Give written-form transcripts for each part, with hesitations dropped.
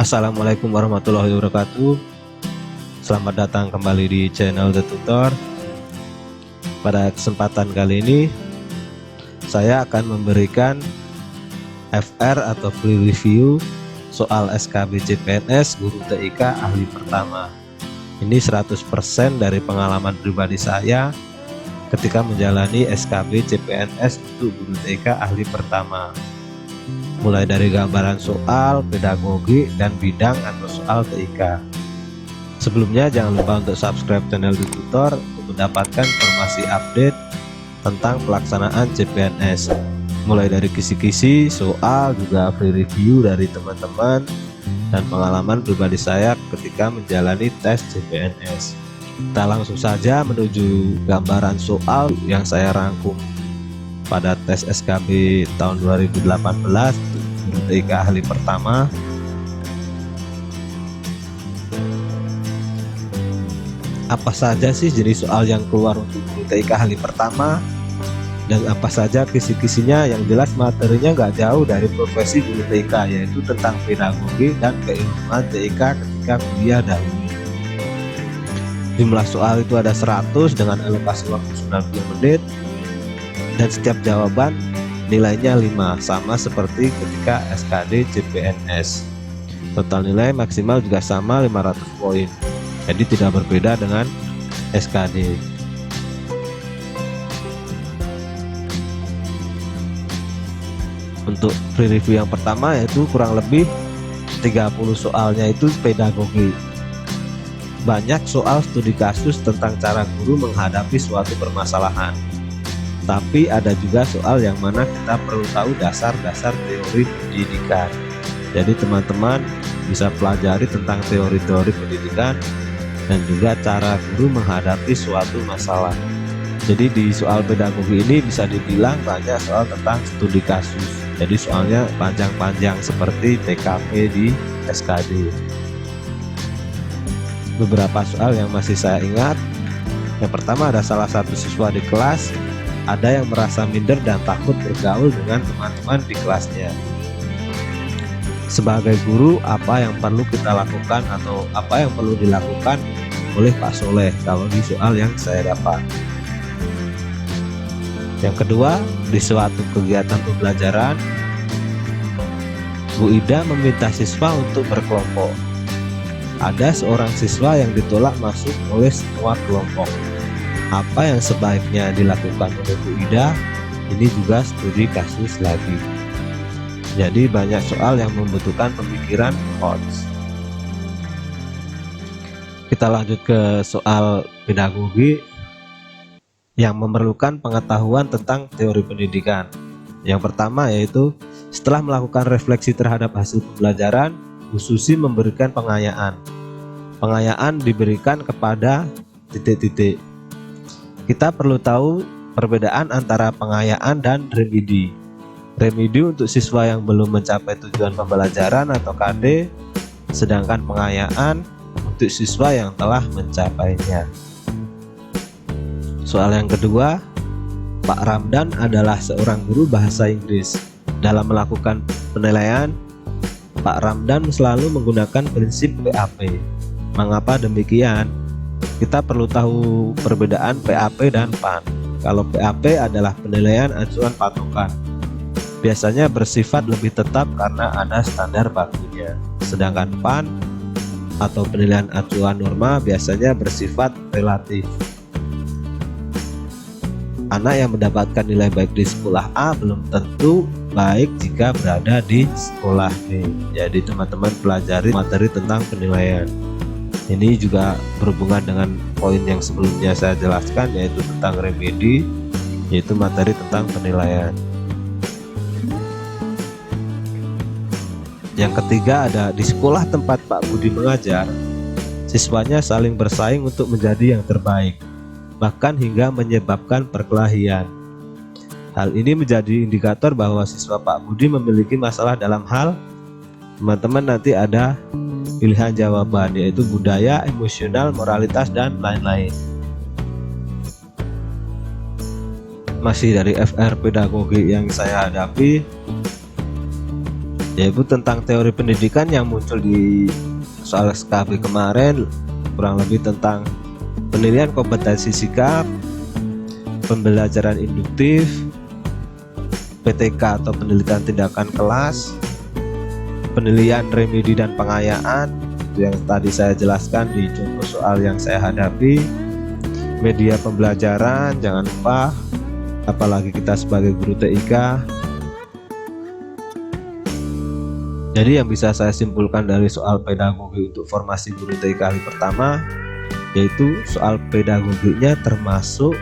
Assalamualaikum warahmatullahi wabarakatuh. Selamat datang kembali di channel The Tutor. Pada kesempatan kali ini saya akan memberikan FR atau free review soal SKB CPNS Guru TIK Ahli Pertama. Ini 100% dari pengalaman pribadi saya ketika menjalani SKB CPNS untuk Guru TIK Ahli Pertama, mulai dari gambaran soal, pedagogi, dan bidang atau soal TIK. Sebelumnya jangan lupa untuk subscribe channel The Tutor untuk mendapatkan informasi update tentang pelaksanaan CPNS, mulai dari kisi-kisi, soal, juga free review dari teman-teman dan pengalaman pribadi saya ketika menjalani tes CPNS. Kita langsung saja menuju gambaran soal yang saya rangkum pada tes SKB tahun 2018 Guru TIK Ahli Pertama. Apa saja sih jenis soal yang keluar untuk Guru TIK Ahli Pertama dan apa saja kisi-kisinya? Yang jelas materinya nggak jauh dari profesi Guru TIK, yaitu tentang pedagogi dan keilmuan TIK ketika kuliah dahulu. Jumlah soal itu ada 100 dengan alokasi waktu 90 menit dan setiap jawaban nilainya 5, sama seperti ketika SKD CPNS. Total nilai maksimal juga sama 500 poin, jadi tidak berbeda dengan SKD. Untuk free review yang pertama yaitu kurang lebih 30 soalnya itu pedagogi. Banyak soal studi kasus tentang cara guru menghadapi suatu permasalahan. Tapi ada juga soal yang mana kita perlu tahu dasar-dasar teori pendidikan. Jadi teman-teman bisa pelajari tentang teori-teori pendidikan dan juga cara guru menghadapi suatu masalah. Jadi di soal pedagogi ini bisa dibilang banyak soal tentang studi kasus. Jadi soalnya panjang-panjang seperti TKP di SKD. Beberapa soal yang masih saya ingat. Yang pertama, ada salah satu siswa di kelas ada yang merasa minder dan takut bergaul dengan teman-teman di kelasnya. Sebagai guru, apa yang perlu kita lakukan atau apa yang perlu dilakukan oleh Pak Soleh kalau di soal yang saya dapat? Yang kedua, di suatu kegiatan pembelajaran, Bu Ida meminta siswa untuk berkelompok. Ada seorang siswa yang ditolak masuk oleh semua kelompok. Apa yang sebaiknya dilakukan oleh Bu Ida? Ini juga studi kasus lagi. Jadi banyak soal yang membutuhkan pemikiran odds. Kita lanjut ke soal pedagogi yang memerlukan pengetahuan tentang teori pendidikan. Yang pertama yaitu setelah melakukan refleksi terhadap hasil pembelajaran, Bu Susi memberikan pengayaan. Pengayaan diberikan kepada titik-titik. Kita perlu tahu perbedaan antara pengayaan dan remedi. Remedi untuk siswa yang belum mencapai tujuan pembelajaran atau KD, sedangkan pengayaan untuk siswa yang telah mencapainya. Soal yang kedua, Pak Ramdan adalah seorang guru bahasa Inggris. Dalam melakukan penilaian, Pak Ramdan selalu menggunakan prinsip PAP. Mengapa demikian? Kita perlu tahu perbedaan PAP dan PAN. Kalau PAP adalah penilaian acuan patokan, biasanya bersifat lebih tetap karena ada standar bakunya. Sedangkan PAN atau penilaian acuan norma biasanya bersifat relatif. Anak yang mendapatkan nilai baik di sekolah A belum tentu baik jika berada di sekolah B. Jadi teman-teman pelajari materi tentang penilaian. Ini juga berhubungan dengan poin yang sebelumnya saya jelaskan, yaitu tentang remedi, yaitu materi tentang penilaian. Yang ketiga, ada di sekolah tempat Pak Budi mengajar, siswanya saling bersaing untuk menjadi yang terbaik, bahkan hingga menyebabkan perkelahian. Hal ini menjadi indikator bahwa siswa Pak Budi memiliki masalah dalam hal, teman-teman nanti ada pilihan jawaban, yaitu budaya, emosional, moralitas, dan lain-lain. Masih dari FR pedagogi yang saya hadapi, yaitu tentang teori pendidikan yang muncul di soal SKB kemarin, kurang lebih tentang penilaian kompetensi sikap, pembelajaran induktif, PTK atau penelitian tindakan kelas, penilaian remedi dan pengayaan yang tadi saya jelaskan di contoh soal yang saya hadapi, media pembelajaran jangan lupa, apalagi kita sebagai guru TIK. Jadi yang bisa saya simpulkan dari soal pedagogi untuk formasi guru TIK kali pertama, yaitu soal pedagoginya termasuk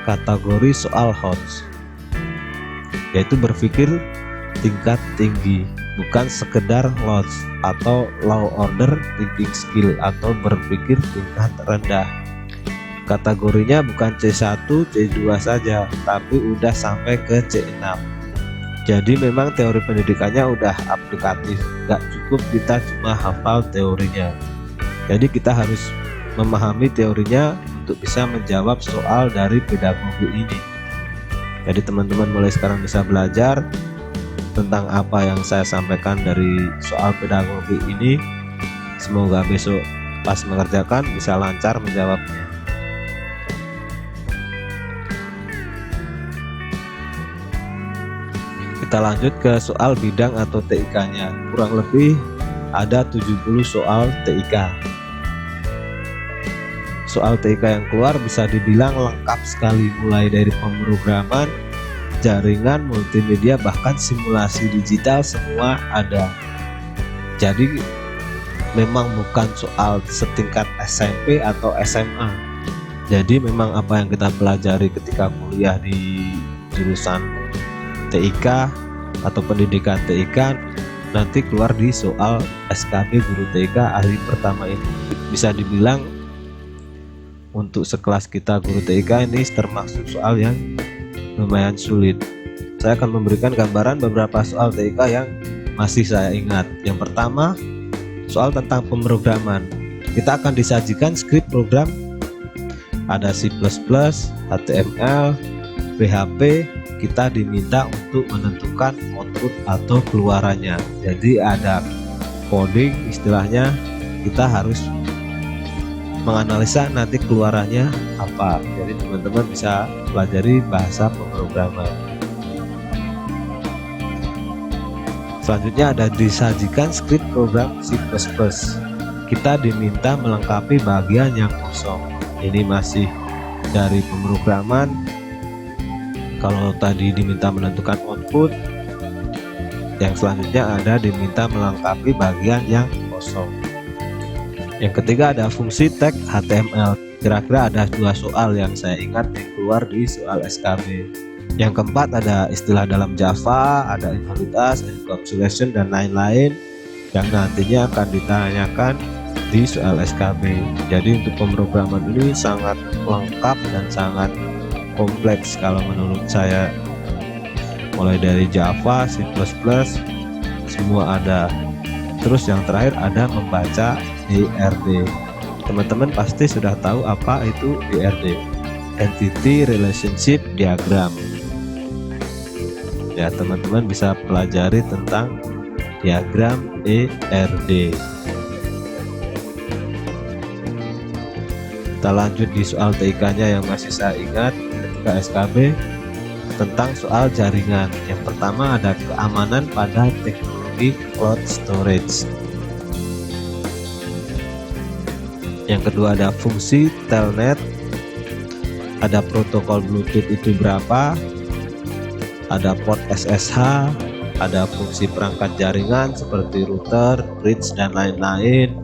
kategori soal HOTS, yaitu berpikir tingkat tinggi, bukan sekedar LOS atau low order thinking skill atau berpikir tingkat rendah. Kategorinya bukan C1, C2 saja, tapi udah sampai ke C6. Jadi memang teori pendidikannya udah aplikatif, gak cukup kita cuma hafal teorinya. Jadi kita harus memahami teorinya untuk bisa menjawab soal dari pedagogi ini. Jadi teman-teman mulai sekarang bisa belajar tentang apa yang saya sampaikan dari soal pedagogi ini. Semoga besok pas mengerjakan bisa lancar menjawabnya. Kita lanjut ke soal bidang atau TIK-nya. Kurang lebih ada 70 soal TIK. Soal TIK yang keluar bisa dibilang lengkap sekali, mulai dari pemrograman, jaringan, multimedia, bahkan simulasi digital semua ada. Jadi memang bukan soal setingkat SMP atau SMA. Jadi memang apa yang kita pelajari ketika kuliah di jurusan TIK atau pendidikan TIK nanti keluar di soal SKB guru TIK ahli pertama ini. Bisa dibilang untuk sekelas kita guru TIK ini termasuk soal yang lumayan sulit. Saya akan memberikan gambaran beberapa soal TIK yang masih saya ingat. Yang pertama, soal tentang pemrograman. Kita akan disajikan skrip program, ada C++, HTML, PHP. Kita diminta untuk menentukan output atau keluarannya. Jadi ada coding, istilahnya kita harus menganalisa nanti keluarannya apa. Jadi teman-teman bisa pelajari bahasa pemrograman. Selanjutnya ada disajikan skrip program C++. Kita diminta melengkapi bagian yang kosong. Ini masih dari pemrograman. Kalau tadi diminta menentukan output, yang selanjutnya ada diminta melengkapi bagian yang kosong. Yang ketiga ada fungsi tag HTML. Kira-kira ada 2 soal yang saya ingat yang keluar di soal SKB. Yang keempat ada istilah dalam Java, ada inheritance, encapsulation, dan lain-lain yang nantinya akan ditanyakan di soal SKB. Jadi untuk pemrograman ini sangat lengkap dan sangat kompleks kalau menurut saya. Mulai dari Java, C++, semua ada. Terus yang terakhir ada membaca IRD. Teman-teman pasti sudah tahu apa itu IRD, Entity Relationship Diagram. Ya, teman-teman bisa pelajari tentang diagram IRD. Kita lanjut di soal TIK-nya yang masih saya ingat ketika SKB tentang soal jaringan. Yang pertama ada keamanan pada teknologi cloud storage. Yang kedua ada fungsi telnet, ada protokol Bluetooth itu berapa, ada port SSH, ada fungsi perangkat jaringan seperti router, bridge, dan lain-lain.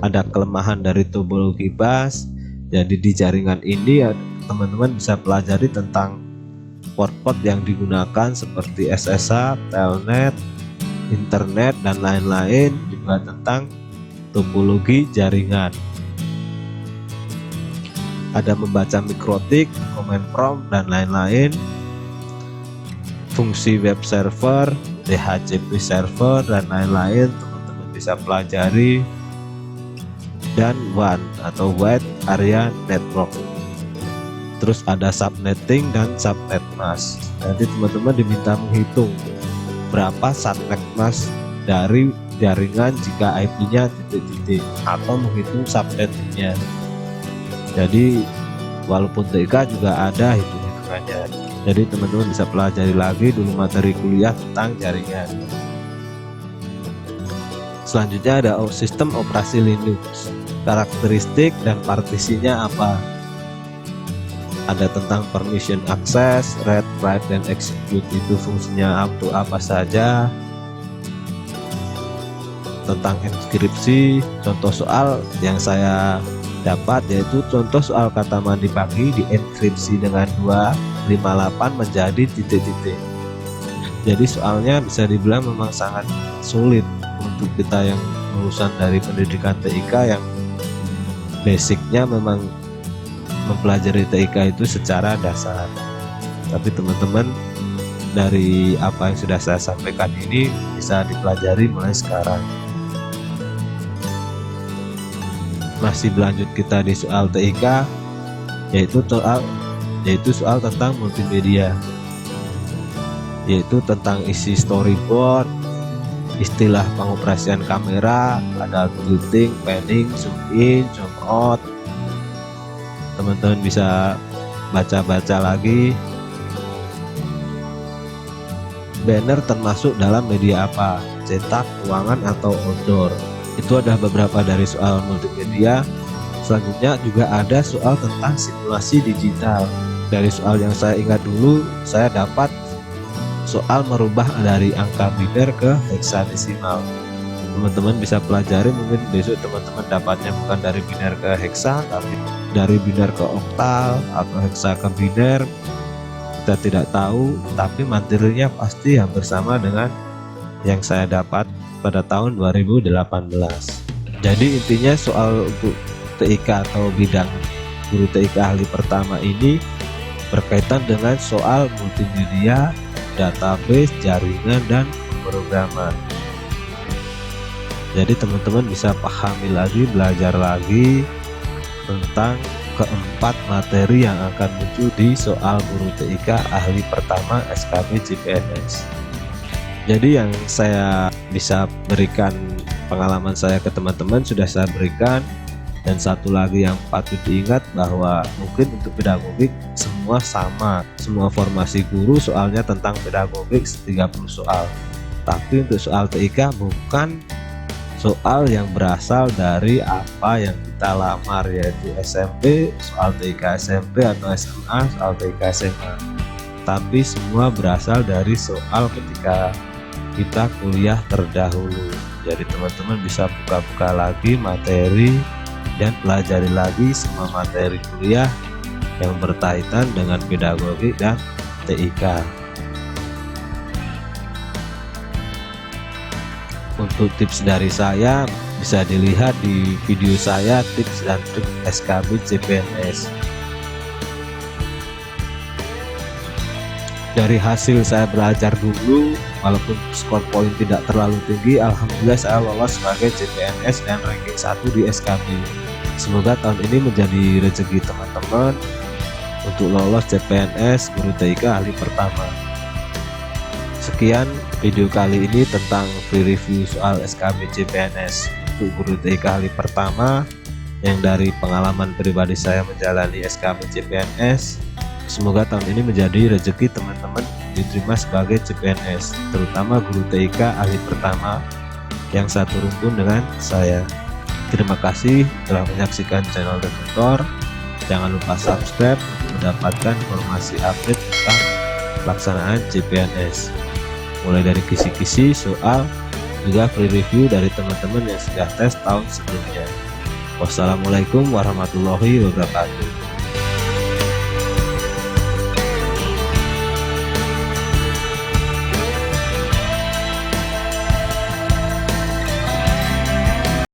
Ada kelemahan dari topologi bus. Jadi di jaringan ini ya, teman-teman bisa pelajari tentang port-port yang digunakan seperti SSH, telnet, internet, dan lain-lain, juga tentang topologi jaringan. Ada membaca mikrotik, command prompt, dan lain-lain. Fungsi web server, DHCP server, dan lain-lain teman-teman bisa pelajari. Dan WAN atau Wide Area Network. Terus ada subnetting dan subnet mask. Nanti teman-teman diminta menghitung berapa subnet mask dari jaringan jika IP-nya titik-titik, atau menghitung subnetnya. Jadi walaupun TIK juga ada hitung-hitungannya. Jadi teman-teman bisa pelajari lagi dulu materi kuliah tentang jaringan. Selanjutnya ada sistem operasi Linux, karakteristik dan partisinya apa. Ada tentang permission access, read, write, dan execute, itu fungsinya apa saja. Tentang enkripsi, contoh soal yang saya dapat yaitu contoh soal kata mandi pagi dienkripsi dengan 258 menjadi titik-titik. Jadi soalnya bisa dibilang memang sangat sulit untuk kita yang lulusan dari pendidikan TIK yang basicnya memang mempelajari TIK itu secara dasar. Tapi teman-teman dari apa yang sudah saya sampaikan ini bisa dipelajari mulai sekarang. Masih berlanjut kita di soal TIK, yaitu soal tentang multimedia, yaitu tentang isi storyboard, istilah pengoperasian kamera, ada tilting, panning, zoom in, zoom out. Teman-teman bisa baca-baca lagi. Banner termasuk dalam media apa? Cetak, ruangan, atau outdoor? Itu ada beberapa dari soal multimedia. Selanjutnya juga ada soal tentang simulasi digital. Dari soal yang saya ingat dulu, saya dapat soal merubah dari angka biner ke heksadesimal. Teman-teman bisa pelajari, mungkin besok teman-teman dapatnya bukan dari biner ke heksa, tapi dari biner ke oktal atau heksa ke biner. Kita tidak tahu, tapi materinya pasti hampir sama dengan yang saya dapat pada tahun 2018. Jadi intinya soal untuk TIK atau bidang guru TIK ahli pertama ini berkaitan dengan soal multimedia, database, jaringan, dan pemrograman. Jadi teman-teman bisa pahami lagi, belajar lagi tentang keempat materi yang akan muncul di soal guru TIK ahli pertama SKB CPNS. Jadi yang saya bisa berikan pengalaman saya ke teman-teman sudah saya berikan. Dan satu lagi yang patut diingat bahwa mungkin untuk pedagogik semua sama, semua formasi guru soalnya tentang pedagogik 30 soal. Tapi untuk soal TIK bukan soal yang berasal dari apa yang kita lamar, yaitu SMP, soal TIK SMP, atau SMA, soal TIK SMA. Tapi semua berasal dari soal ketika kita kuliah terdahulu. Jadi teman-teman bisa buka-buka lagi materi dan pelajari lagi semua materi kuliah yang berkaitan dengan pedagogi dan TIK. Untuk tips dari saya bisa dilihat di video saya tips dan trik SKB CPNS. Dari hasil saya belajar dulu, walaupun skor poin tidak terlalu tinggi, alhamdulillah saya lolos sebagai CPNS dan ranking 1 di SKB. Semoga tahun ini menjadi rezeki teman-teman untuk lolos CPNS guru TIK ahli pertama. Sekian video kali ini tentang free review soal SKB CPNS untuk guru TIK ahli pertama yang dari pengalaman pribadi saya menjalani SKB CPNS. Semoga tahun ini menjadi rezeki teman-teman diterima sebagai CPNS, terutama guru TIK ahli pertama yang satu rumpun dengan saya. Terima kasih telah menyaksikan channel The Tutor. Jangan lupa subscribe untuk mendapatkan informasi update tentang pelaksanaan CPNS, mulai dari kisi-kisi soal juga free review dari teman-teman yang sudah tes tahun sebelumnya. Wassalamualaikum warahmatullahi wabarakatuh.